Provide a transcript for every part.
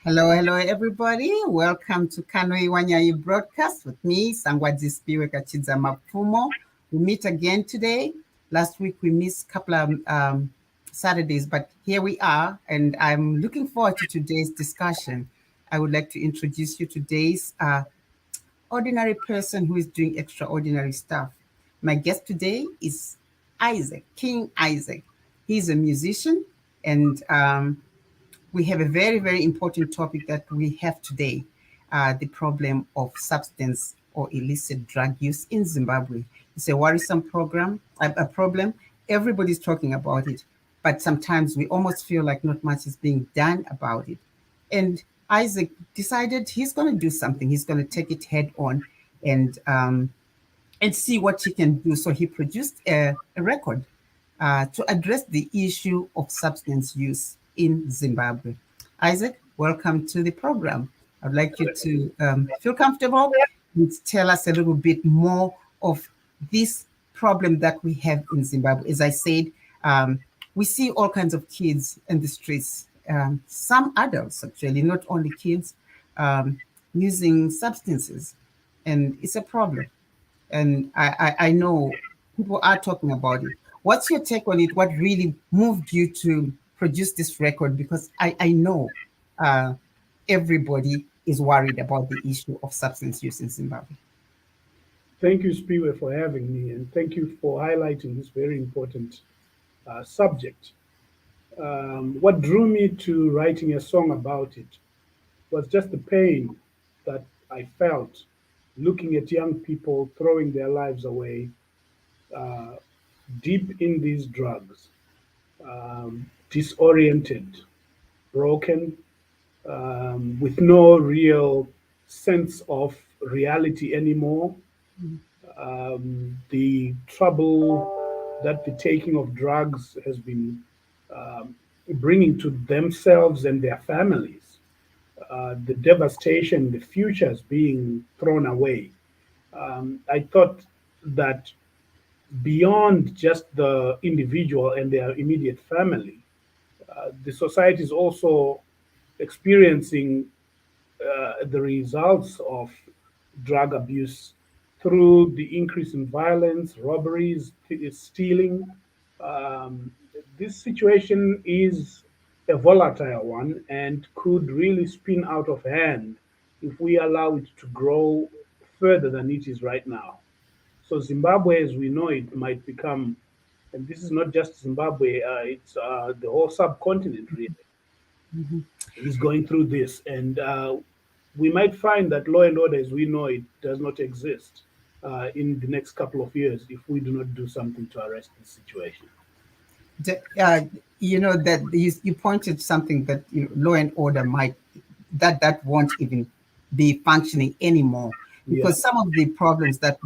Hello, everybody. Welcome to Kanoi Wanyai Broadcasts with me, Sangwadzi Spiwe Kachidza Mapfumo. We meet again today. Last week we missed a couple of Saturdays, but here we are, and I'm looking forward to today's discussion. I would like to introduce you to today's ordinary person who is doing extraordinary stuff. My guest today is Isaac, King Isaac. He's a musician, and we have a very, very important topic that we have today, the problem of substance or illicit drug use in Zimbabwe. It's a worrisome problem. Everybody's talking about it, but sometimes we almost feel like not much is being done about it. And Isaac decided he's going to do something. He's going to take it head on and see what he can do. So he produced a record to address the issue of substance use in Zimbabwe. Isaac, welcome to the program. I'd like you to feel comfortable and tell us a little bit more of this problem that we have in Zimbabwe. As I said, we see all kinds of kids in the streets, some adults actually, not only kids, using substances, and it's a problem. And I know people are talking about it. What's your take on it? What really moved you to produce this record? Because I know everybody is worried about the issue of substance use in Zimbabwe. Thank you, Spiwe, for having me, and thank you for highlighting this very important subject. What drew me to writing a song about it was just the pain that I felt looking at young people throwing their lives away deep in these drugs, disoriented, broken, with no real sense of reality anymore. The trouble that the taking of drugs has been bringing to themselves and their families, the devastation, the futures being thrown away. I thought that beyond just the individual and their immediate family, the society is also experiencing the results of drug abuse through the increase in violence, robberies, stealing. This situation is a volatile one and could really spin out of hand if we allow it to grow further than it is right now. So Zimbabwe, as we know it, might become, and this is not just Zimbabwe, it's the whole subcontinent really, is going through this. And we might find that law and order as we know it does not exist in the next couple of years if we do not do something to arrest this situation. You know, that you pointed something that law and order that won't even be functioning anymore, because some of the problems that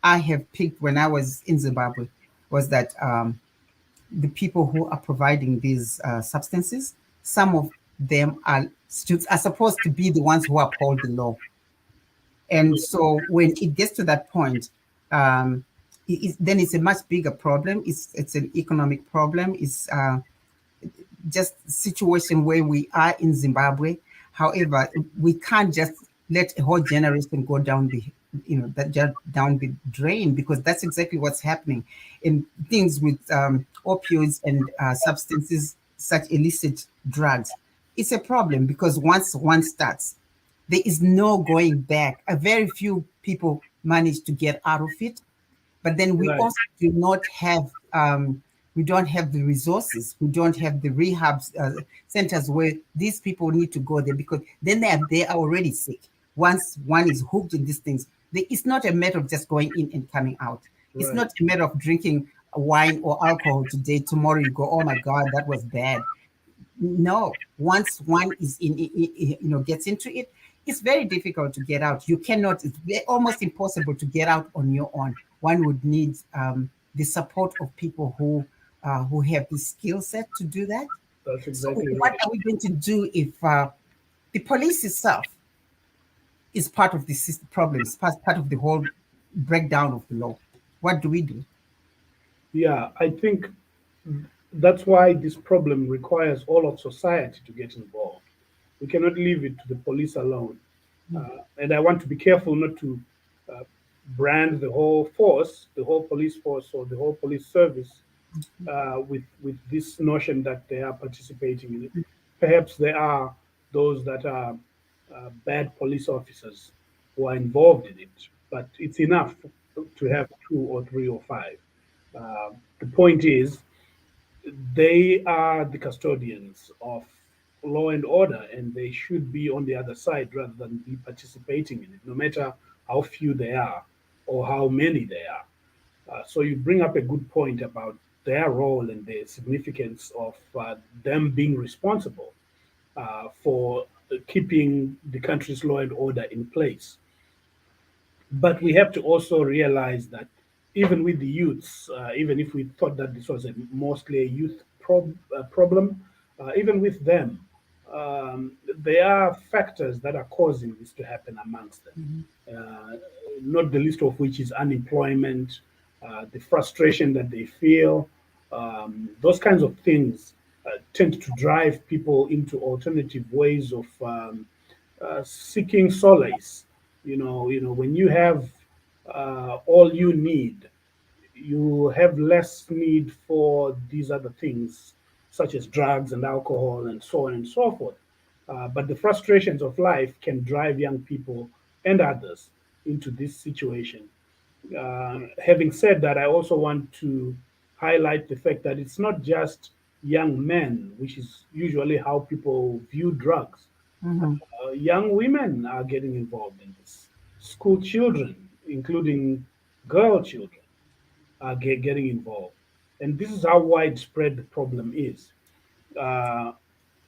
I have picked when I was in Zimbabwe was that the people who are providing these substances, some of them are supposed to be the ones who uphold the law. And so when it gets to that point, then it's a much bigger problem. It's an economic problem. It's just a situation where we are in Zimbabwe. However, we can't just let a whole generation go down down the drain, because that's exactly what's happening in things with opioids and substances such illicit drugs. It's a problem because once one starts, there is no going back. A very few people manage to get out of it, but then we also do not have we don't have the resources. We don't have the rehab centers where these people need to go there, because then they are already sick. Once one is hooked in these things, it's not a matter of just going in and coming out. It's not a matter of drinking wine or alcohol today. Tomorrow you go, oh my God, that was bad. No, once one is gets into it, it's very difficult to get out. You cannot, it's almost impossible to get out on your own. One would need the support of people who have the skill set to do that. That's So exactly what right. are we going to do if the police itself is part of the system problems, part of the whole breakdown of the law? What do we do? Yeah, I think that's why this problem requires all of society to get involved. We cannot leave it to the police alone. And I want to be careful not to uh, brand the whole force, the whole police force, or the whole police service with this notion that they are participating in it. Perhaps there are those that are bad police officers who are involved in it, but it's enough to have two or three or five. The point is, they are the custodians of law and order, and they should be on the other side rather than be participating in it, no matter how few they are or how many they are. So you bring up a good point about their role and the significance of them being responsible for keeping the country's law and order in place. But we have to also realize that even with the youths, even if we thought that this was mostly a youth problem, even with them, there are factors that are causing this to happen amongst them. Uh, Not the least of which is unemployment, the frustration that they feel. Those kinds of things tend to drive people into alternative ways of seeking solace. When you have all you need, you have less need for these other things, such as drugs and alcohol and so on and so forth. But the frustrations of life can drive young people and others into this situation. Having said that, I also want to highlight the fact that it's not just young men, which is usually how people view drugs. Mhm. Young women are getting involved in this. School children, including girl children, are getting involved. And this is how widespread the problem is. Uh,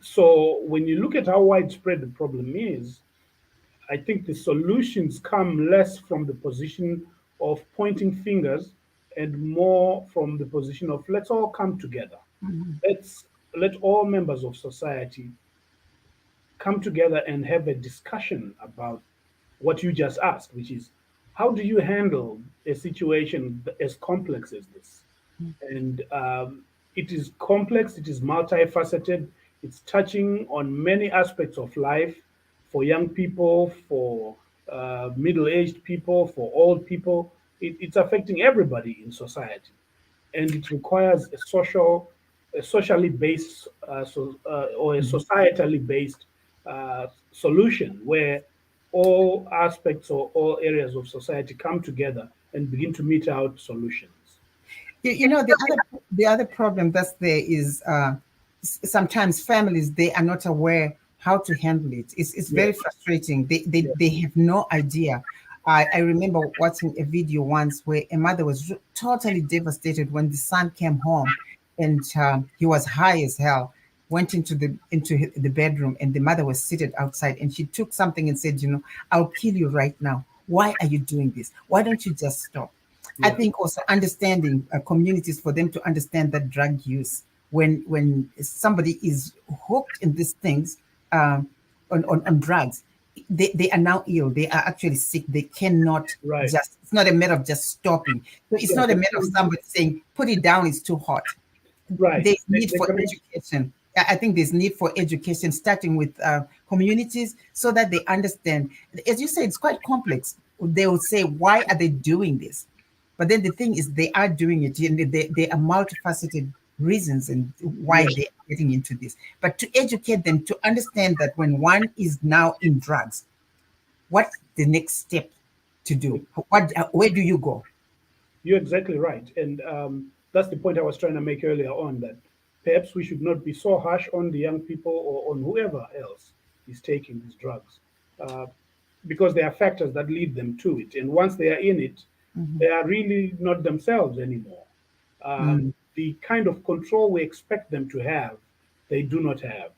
so when you look at how widespread the problem is, I think the solutions come less from the position of pointing fingers and more from the position of let's all come together. Let's let all members of society come together and have a discussion about what you just asked, which is how do you handle a situation as complex as this? And it is complex, it is multifaceted, it's touching on many aspects of life for young people, for middle aged people, for old people. It's affecting everybody in society, and it requires a socially based, or a societally based solution where all aspects or all areas of society come together and begin to meet out solutions. The other problem that's there is sometimes families, they are not aware how to handle it. It's very Yes, frustrating. They yes, have no idea. I remember watching a video once where a mother was totally devastated when the son came home, and he was high as hell. Went into the bedroom, and the mother was seated outside, and she took something and said, "I'll kill you right now. Why are you doing this? Why don't you just stop?" I yeah, think also understanding communities, for them to understand that drug use, when somebody is hooked in these things, um, on drugs, they are now ill. They are actually sick. They cannot right. just. It's not a matter of just stopping. So it's Yeah, not a matter of somebody saying, "Put it down. It's too hot." right. There's need They for cannot, education. I think there's need for education, starting with communities, so that they understand. As you say, it's quite complex. They will say, "Why are they doing this?" But then the thing is, they are doing it, and they are multifaceted reasons and why yes, they're getting into this. But to educate them to understand that when one is now in drugs, what's the next step to do? Where do you go? you're exactly right. And that's the point I was trying to make earlier on, that perhaps we should not be so harsh on the young people or on whoever else is taking these drugs, uh, because there are factors that lead them to it. And once they are in it, they are really not themselves anymore. The kind of control we expect them to have, they do not have.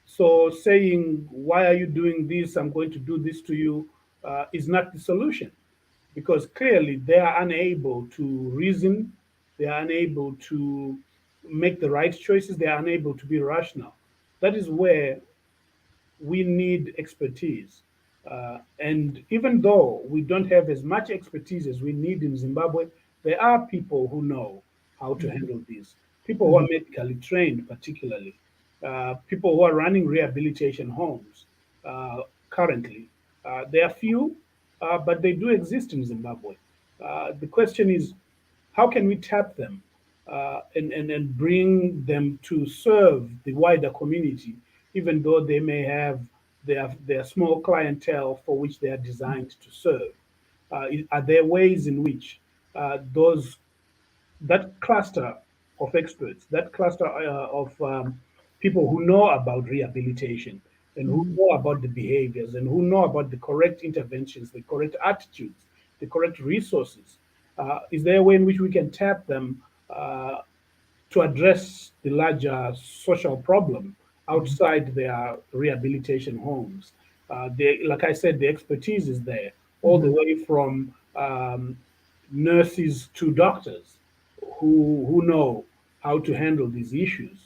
So saying, why are you doing this? I'm going to do this to you, is not the solution, because clearly they are unable to reason, they are unable to make the right choices. They are unable to be rational. That is where we need expertise. And even though we don't have as much expertise as we need in Zimbabwe, there are people who know how to handle this. People who are medically trained, particularly, people who are running rehabilitation homes currently. There are few, but they do exist in Zimbabwe. The question is, how can we tap them and bring them to serve the wider community, even though they may have their small clientele for which they are designed to serve? Are there ways in which those that cluster of experts, that cluster of people who know about rehabilitation and who know about the behaviors and who know about the correct interventions, the correct attitudes, the correct resources. Is there a way in which we can tap them to address the larger social problem outside their rehabilitation homes? Like I said, the expertise is there, all the way from nurses to doctors who know how to handle these issues.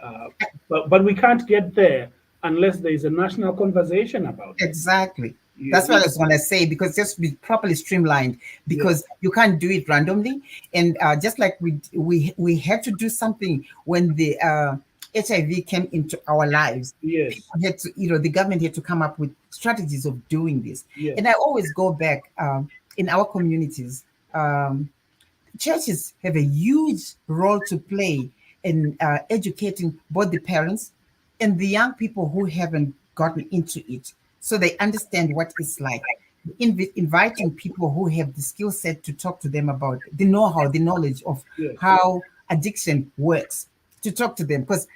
Uh, but we can't get there unless there is a national conversation about it. Exactly. That's what I You, was going to say, because just be properly streamlined, yes, because you can't do it randomly. And just like we had to do something when the HIV came into our lives, yes, people had to, the government had to come up with strategies of doing this. And I yes, always go back in our communities. Churches have a huge role to play in educating both the parents and the young people who haven't gotten into it, so they understand what it's like. Inviting people who have the skill set to talk to them about the know-how, the knowledge of yes, how addiction works, to talk to them, because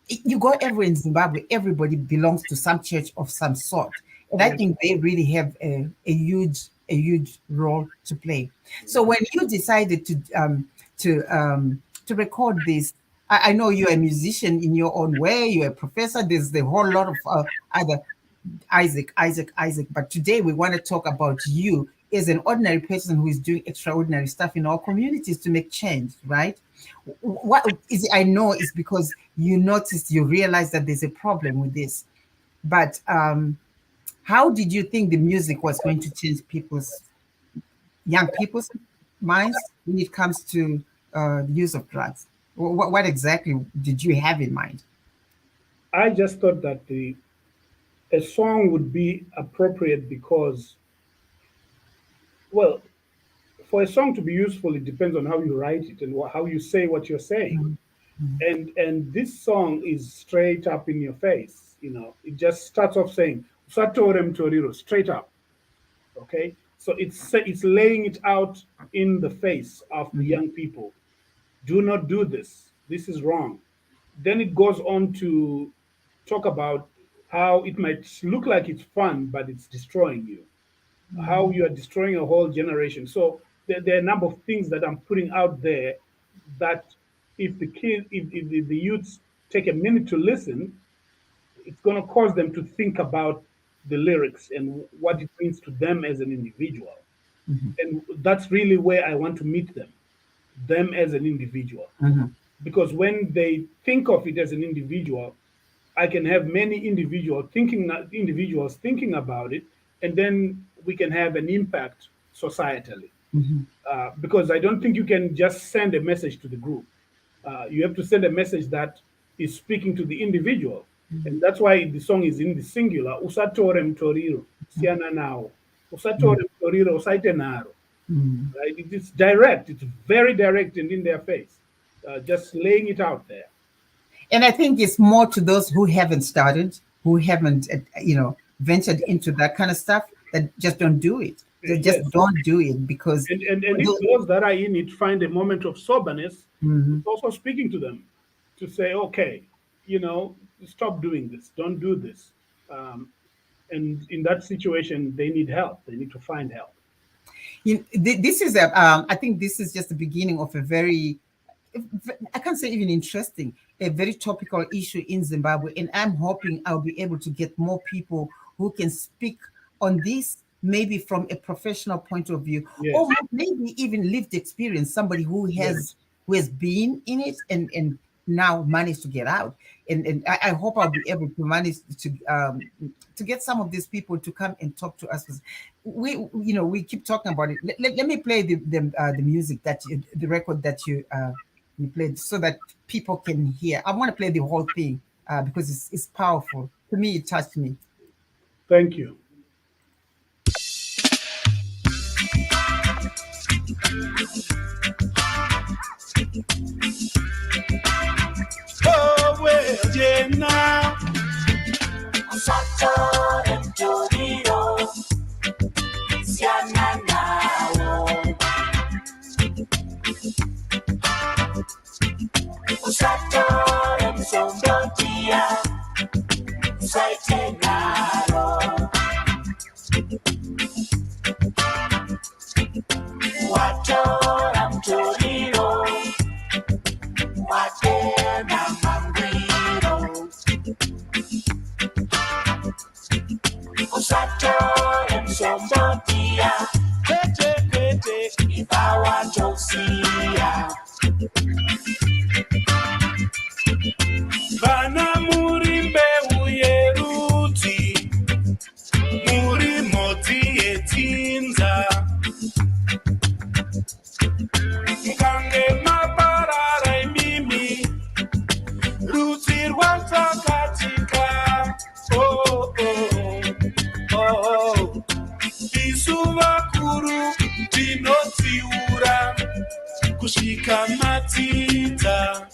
you go everywhere in Zimbabwe, everybody belongs to some church of some sort. And I yes. think they really have a huge role to play. So when you decided to record this, I know you're a musician in your own way, you're a professor, there's the whole lot of other Isaac. But today we want to talk about you as an ordinary person who is doing extraordinary stuff in our communities to make change, right? What is it? I know it's because you noticed, you realized that there's a problem with this. But how did you think the music was going to change young people's minds when it comes to the use of drugs? What exactly did you have in mind? I just thought that the a song would be appropriate because, well, for a song to be useful, it depends on how you write it and how you say what you're saying. Mhm, mhm, And this song is straight up in your face. You know, it just starts off saying "Usatore Mutoriro," straight up. Okay, so it's laying it out in the face of the mhm, young people. Do not do this. This is wrong. Then it goes on to talk about how it might look like it's fun, but it's destroying you. How you are destroying a whole generation. So there are a number of things that I'm putting out there that if the youths take a minute to listen, it's going to cause them to think about the lyrics and what it means to them as an individual. mhm, And that's really where I want to meet them as an individual. mhm, Because when they think of it as an individual, I can have many individuals thinking about it, and then we can have an impact societally. mhm, Because I don't think you can just send a message to the group. You have to send a message that is speaking to the individual, and that's why the song is in the singular. Usatore Mutoriro, siana nao. Usatore mhm, Mutoriro, usaite naro. mhm. Right? It's direct. It's very direct and in their face, just laying it out there. And I think it's more to those who haven't started, who haven't, ventured into that kind of stuff, that just don't do it. They just Yes, don't do it because. and if those that are in it find a moment of soberness, Mhm. it's also speaking to them to say, okay, stop doing this, don't do this. Um, and in that situation, they need help. They need to find help. This is I think this is just the beginning of a very, I can't say even interesting, a very topical issue in Zimbabwe. And I'm hoping I'll be able to get more people who can speak on this, maybe from a professional point of view, or Yes, maybe even lived experience, somebody who has yes, who has been in it and now managed to get out. And I hope I'll be able to manage to get some of these people to come and talk to us. 'Cause we keep talking about it. Let me play the music that the record that you played so that people can hear. I want to play the whole thing because it's powerful. To me, it touched me. Thank you. Oh, well, yeah, now. Usatore Mutoriro, siana nao. Usatore Mutoriro, saite naro. Watora Mutoriro, watena mangwiro. Usatore Mutoriro, kwete kwete, ibawa tosia. Vana muri mbeu yerudzi, muri mhodzi yedzinza. Mukange maparara imimi, rudzi rwatsakatika. Oh, oh, oh. Isu vakuru tinotsiura kusvika madzidza.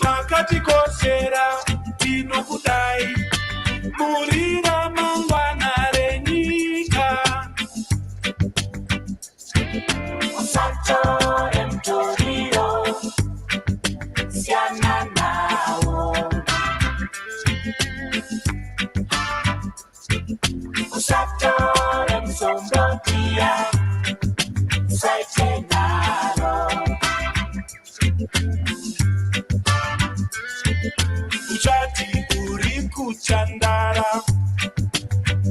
Makatikoshera tinokudai, muri ramangwana renyika. Usatore Mutoriro, siana nao. Usatore Mutoriro, saite naro. Uchati uri kuchandara,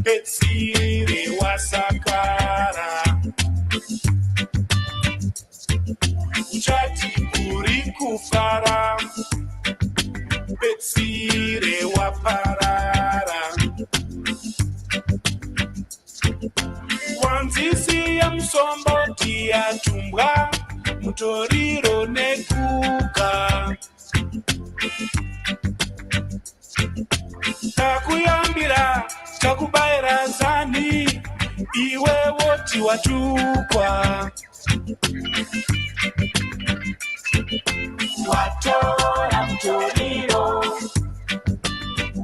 betsire wasakara. Uchati uri kufara, betsire waparara. Wanzisi ya msomboti ya tumbwa, Mutoriro nekuka. Takuyambira, takubaira zani, iwe woti watukwa. Watora Mutoriro,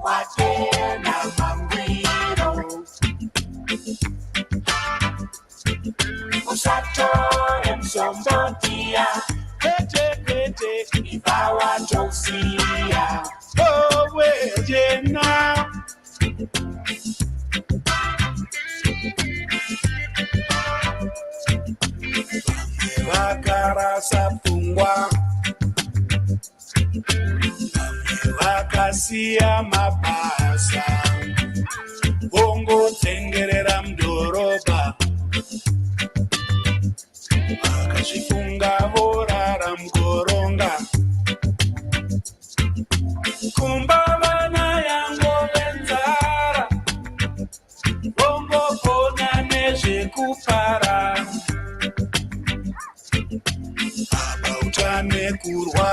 watena mangwiro. Usatore Mutoriro, kwete kwete, ibawa tosia. Oh, well, yeah, now. Vakarasa pfungwa, vakasiya mabasa, vongotsengerera mudhorobha, vakazvifunga vorara mugoronga. Kumba vana yango venzara, vongopona nezvekupara. Baba utane kurwa,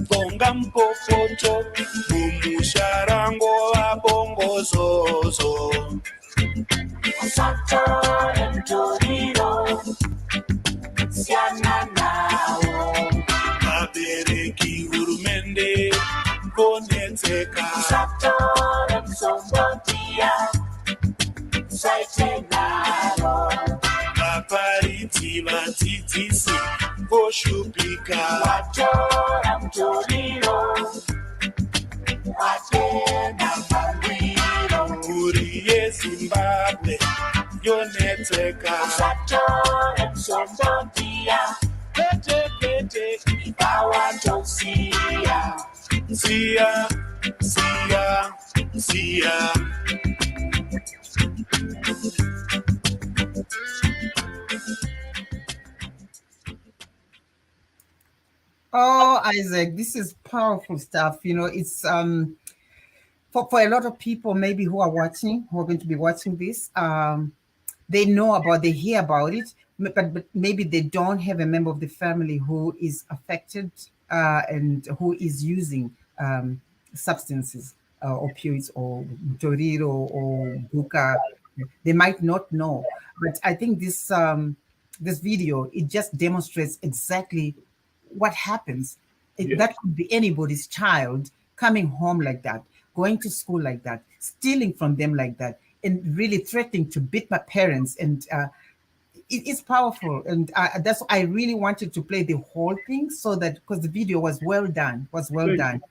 bonga mupopoto, mumusharango vabongozozo. Usatore Mutoriro, siana nao. Vabereki hurumende vonetseka. Usatore Mutoriro, saite naro. Vaparidzi vadzidzisi voshupika. Watora Mutoriro, watena mangwiro. Mhuri yeZimbabwe yonetseka. Usatore Mutoriro, kwete kwete, ibawa tosia. Sia, sia, sia. Oh, Isaac, this is powerful stuff. It's for a lot of people maybe who are watching, who are going to be watching this. They hear about it, but maybe they don't have a member of the family who is affected and who is using substances, opioids or Toriro or Buka. They might not know, but I think this video, it just demonstrates exactly what happens. Yes, That could be anybody's child coming home like that, going to school like that, stealing from them like that, and really threatening to beat my parents. And it is powerful. And that's I really wanted to play the whole thing so that because the video was well done, thank you, done.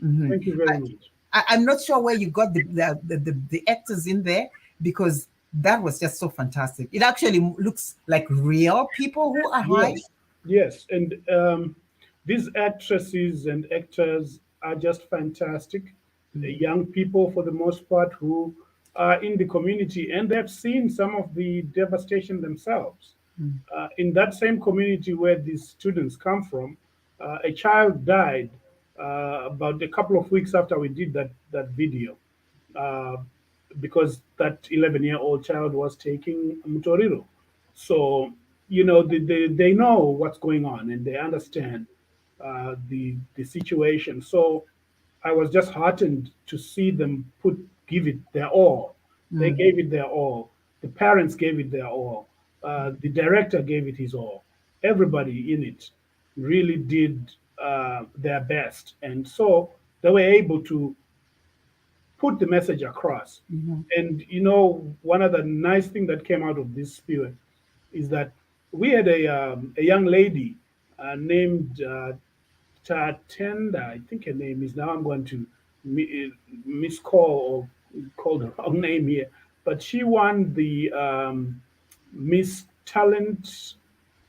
Mhm. thank you very much. I'm not sure where you got the actors in there because that was just so fantastic. It actually looks like real people who are high. Yes, yes, and these actresses and actors are just fantastic. Young people, for the most part, who are in the community and they've seen some of the devastation themselves. In that same community where these students come from, a child died about a couple of weeks after we did that video, uh, because that 11-year-old child was taking Mutoriro. So, they know what's going on and they understand the situation. So I was just heartened to see them give it their all. They Mm, gave it their all. The parents gave it their all. The director gave it his all. Everybody in it really did their best, and so they were able to put the message across. mhm, And one of the nice things that came out of this spirit is that we had a young lady named Tatenda, I think her name is. Now I'm going to miscall or call the wrong name here, but she won the Miss Talent,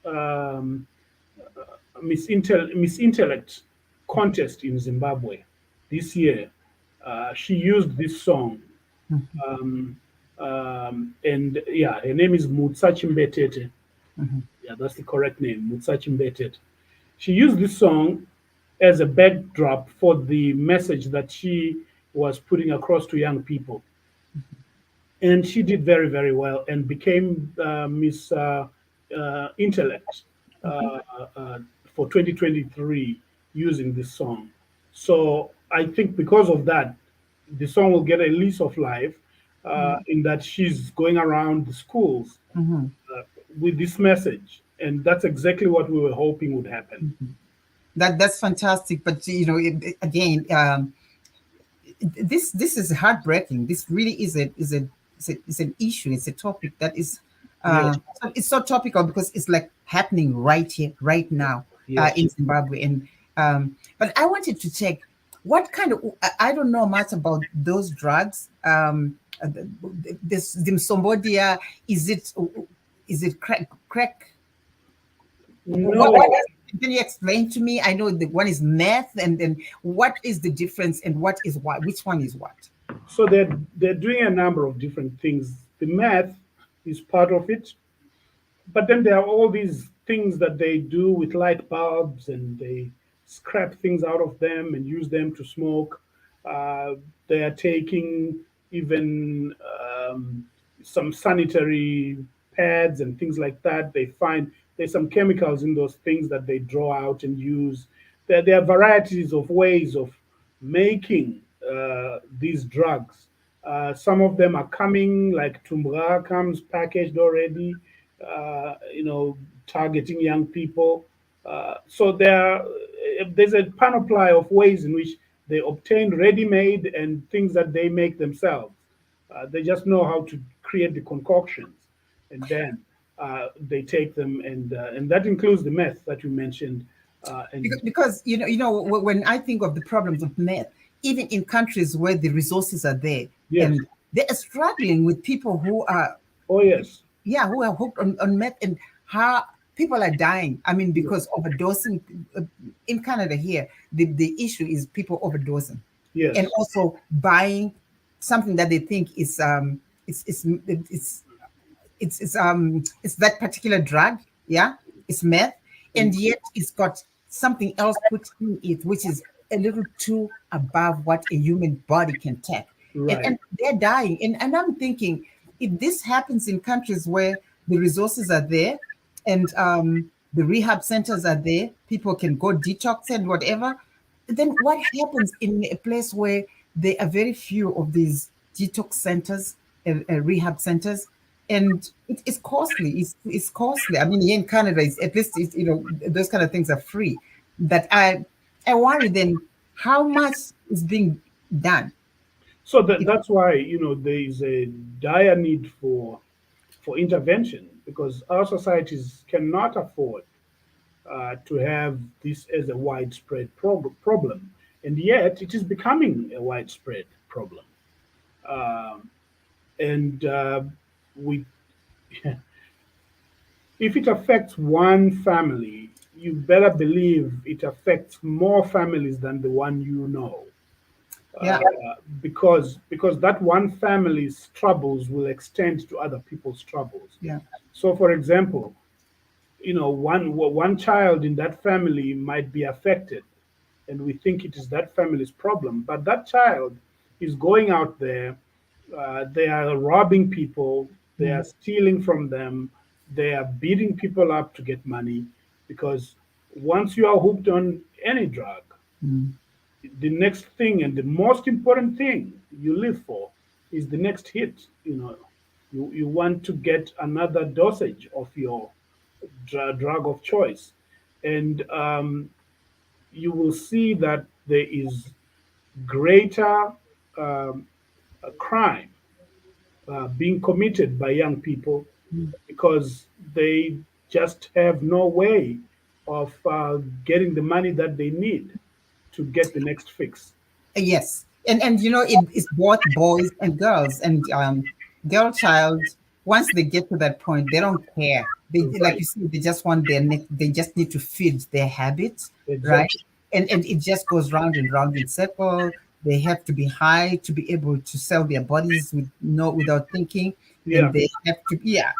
um, Miss Intellect contest in Zimbabwe this year. She used this song, mhm, and yeah, her name is Mutsachimbetete. mhm. Yeah, that's the correct name, Mutsachimbetete. She used this song as a backdrop for the message that she was putting across to young people. And she did very, very well and became Miss Intellect uh, uh, for 2023 using this song. So I think because of that, the song will get a lease of life in that she's going around the schools Mhm. uh, with this message. And that's exactly what we were hoping would happen. That's fantastic. But again, this is heartbreaking. This really is an issue. It's a topic that is Yes, it's so topical because it's like happening right here, right now, yes. in Zimbabwe. And but I wanted to check what kind of I don't know much about those drugs. This Dimsombodia, is it crack? What No, can you explain to me? I know the one is meth, and then what is the difference, and what is what? Which one is what? so they're doing a number of different things. The math is part of it, but then there are all these things that they do with light bulbs, and they scrap things out of them and use them to smoke. They are taking even some sanitary pads and things like that. They find there's some chemicals in those things that they draw out and use. There are varieties of ways of making these drugs. Some of them are coming, like Tumbra comes packaged already, targeting young people. So there's a panoply of ways in which they obtain ready-made and things that they make themselves. They just know how to create the concoctions, and then they take them, and that includes the meth that you mentioned. And Because when I think of the problems of meth, even in countries where the resources are there, yes, and they are struggling with people who are oh yes, who are hooked on meth, and how people are dying. I mean, yes, because overdosing in Canada here, the issue is people overdosing, and yes, also buying something that they think is it's that particular drug, yeah, it's meth, and and yet it's got something else put in it, which is a little too above what a human body can take. Right. And they're dying. And I'm thinking, if this happens in countries where the resources are there and the rehab centers are there, people can go detox and whatever, then what happens in a place where there are very few of these detox centers, rehab centers, and it's costly. It's costly. I mean, here in Canada, it's, at least it's, those kind of things are free. But I worry then how much is being done. So that's why there is a dire need for intervention, because our societies cannot afford to have this as a widespread problem, and yet it is becoming a widespread problem. Um, and we, if it affects one family, you better believe it affects more families than the one you know. Yeah. Because that one family's troubles will extend to other people's troubles. Yeah. So, for example, one child in that family might be affected, and we think it is that family's problem, but that child is going out there. They are robbing people, they are stealing from them, they are beating people up to get money, because once you are hooked on any drug, Mm. the next thing and the most important thing you live for is the next hit. You want to get another dosage of your drug of choice, and you will see that there is greater um, crime being committed by young people, because they just have no way of getting the money that they need to get the next fix. Yes, and it's both boys and girls, and girl child. Once they get to that point, they don't care. They, like Right. you said, they just want their neck. They just need to feed their habits, right? Exactly. And it just goes round and round in circle. They have to be high to be able to sell their bodies without thinking, and Yeah.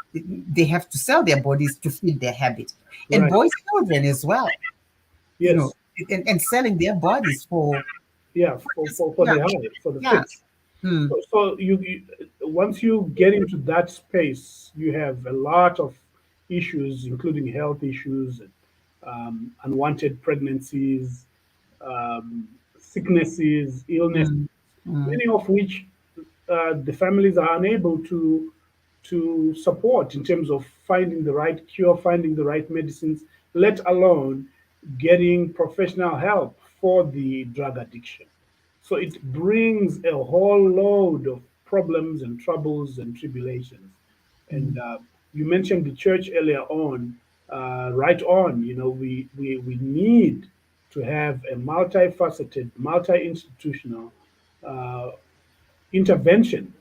they have to sell their bodies to feed their habit, and Right. boys children as well, you know, Yes. and selling their bodies for Yeah. For yeah, the high, for the yeah. fix. Hmm. So once you get into that space, you have a lot of issues, including health issues, unwanted pregnancies, sicknesses, illness, Mm, mm, many of which the families are unable to support in terms of finding the right cure, finding the right medicines, let alone getting professional help for the drug addiction. So it brings a whole load of problems and troubles and tribulations. And mm, you mentioned the church earlier on, right on. We need to have a multifaceted, multi-institutional uh, intervention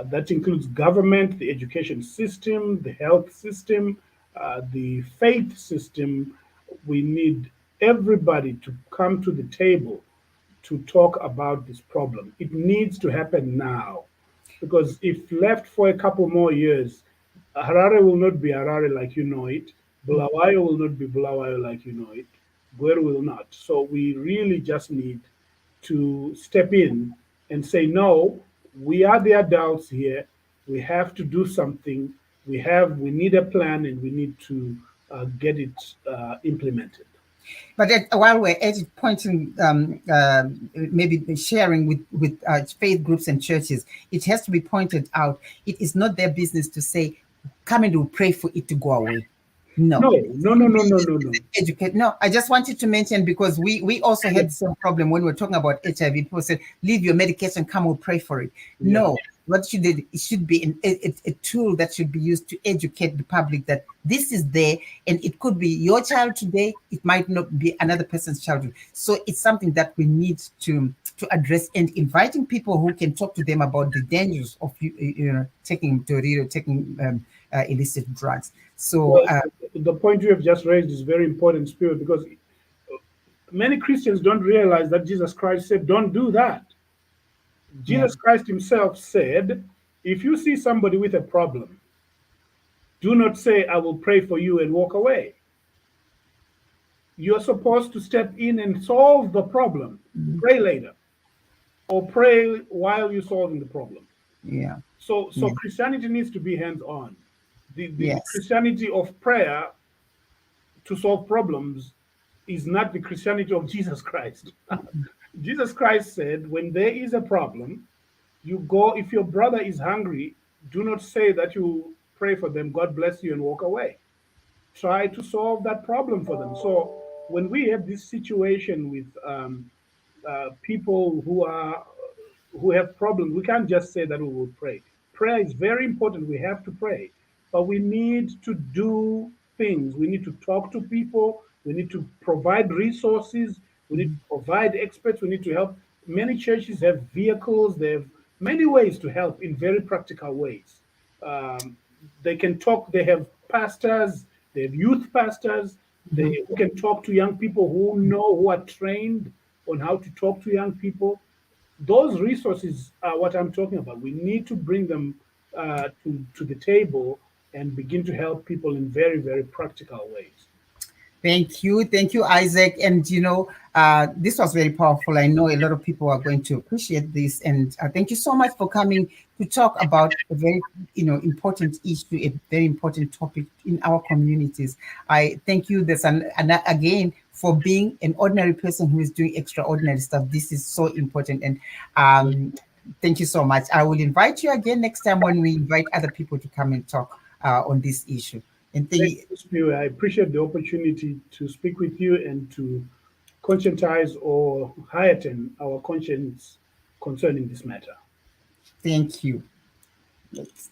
that includes government, the education system, the health system, the faith system. We need everybody to come to the table to talk about this problem. It needs to happen now, because if left for a couple more years, Harare will not be Harare like you know it. Bulawayo will not be Bulawayo like you know it. Gweru will not. So we really just need to step in and say, no, we are the adults here. We have to do something. We need a plan, and we need to get it implemented. But while we're at it, pointing, maybe sharing with faith groups and churches, it has to be pointed out. It is not their business to say, "Come and we'll pray for it to go away." No, No, no, no, no, no, no, no. educate. No, I just wanted to mention, because we also Yeah, had some problem when we were talking about HIV. People said, "Leave your medication, come, we'll pray for it." yeah, No, what should it should be a tool that should be used to educate the public that this is there, and it could be your child today. It might not be another person's child. So it's something that we need to address, and inviting people who can talk to them about the dangers of taking Toriro, taking illicit drugs. So. Well, the point you have just raised is very important, Spirit, because many Christians don't realize that Jesus Christ said, don't do that. Yeah. Jesus Christ himself said, if you see somebody with a problem, do not say, I will pray for you and walk away. you're supposed to step in and solve the problem. Pray later, or pray while you're solving the problem. Yeah. So Yeah. Christianity needs to be hands-on. The Yes. Christianity of prayer to solve problems is not the Christianity of Jesus Christ. Jesus Christ said, when there is a problem, you go, if your brother is hungry, do not say that you pray for them, God bless you, and walk away. Try to solve that problem for them. So when we have this situation with people who have problems, we can't just say that we will pray. Prayer is very important. We have to pray, but we need to do things. We need to talk to people. We need to provide resources. We need to provide experts. We need to help. Many churches have vehicles. They have many ways to help in very practical ways. Um, they can talk. They have pastors. They have youth pastors. They who can talk to young people who are trained on how to talk to young people. Those resources are what I'm talking about. We need to bring them to the table and begin to help people in very, very practical ways. Thank you, Isaac. And this was very powerful. I know a lot of people are going to appreciate this. And thank you so much for coming to talk about a very, important issue, a very important topic in our communities. I thank you, and again, for being an ordinary person who is doing extraordinary stuff. This is so important. And thank you so much. I will invite you again next time when we invite other people to come and talk on this issue. And Thank you, Spirit. I appreciate the opportunity to speak with you and to conscientize or heighten our conscience concerning this matter. Thank you. Let's